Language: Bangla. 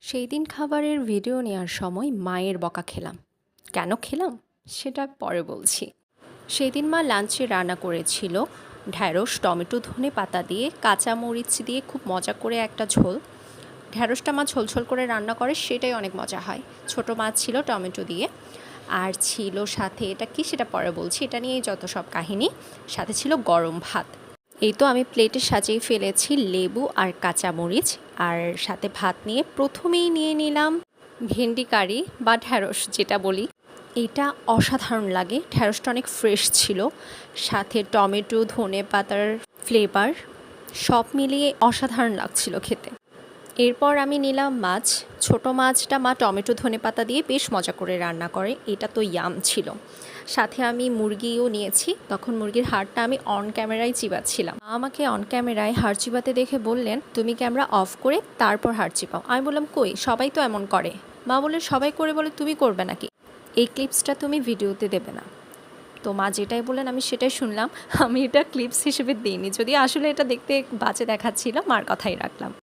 সেই দিন খাবারের ভিডিও নেওয়ার সময় মায়ের বকা খেলাম। কেন খেলাম সেটা পরে বলছি। সেই দিন মা লাঞ্চে রান্না করেছিল ঢ্যাঁড়স, টমেটো, ধনে পাতা দিয়ে, কাঁচা মরিচ দিয়ে খুব মজা করে একটা ঝোল। ঢ্যাঁড়সটা মা ঝোল করে রান্না করে, সেটাই অনেক মজা হয়। ছোট মাছ ছিল টমেটো দিয়ে, আর ছিল সাথে এটা কি সেটা পরে বলছি, এটা নিয়েই যত সব কাহিনী। সাথে ছিল গরম ভাত। এই তো আমি প্লেটে সাজিয়ে ফেলেছি লেবু আর কাঁচামরিচ, আর সাথে ভাত নিয়ে প্রথমেই নিয়ে নিলাম ভেন্ডি কারি বা ঢ্যাঁড়স যেটা বলি। এটা অসাধারণ লাগে, ঢ্যাঁড়সটা অনেক ফ্রেশ ছিল, সাথে টমেটো, ধনে পাতার ফ্লেভার সব মিলিয়ে অসাধারণ লাগছিল খেতে। এরপর আমি নিলাম মাছ। ছোট মাছটা মা টমেটো ধনে পাতা দিয়ে বেশ মজা করে রান্না করে, এটা তো ইয়াম ছিল। সাথে আমি মুরগিও নিয়েছি, তখন মুরগির হাড়টা আমি অন ক্যামেরায় চিবাচ্ছিলাম। মা আমাকে অন ক্যামেরায় হাড় চিবাতে দেখে বললেন, তুমি ক্যামেরা অফ করে তারপর হাড় চিবাও। আমি বললাম, কই, সবাই তো এমন করে। মা বললেন, সবাই করে বলে তুমি করবে নাকি? এই ক্লিপসটা তুমি ভিডিওতে দেবে না। তো মা যেটাই বললেন আমি সেটাই শুনলাম। আমি এটা ক্লিপস হিসেবে দিইনি, যদি আসলে এটা দেখতে বাজে দেখাচ্ছিল, মার কথাই রাখলাম।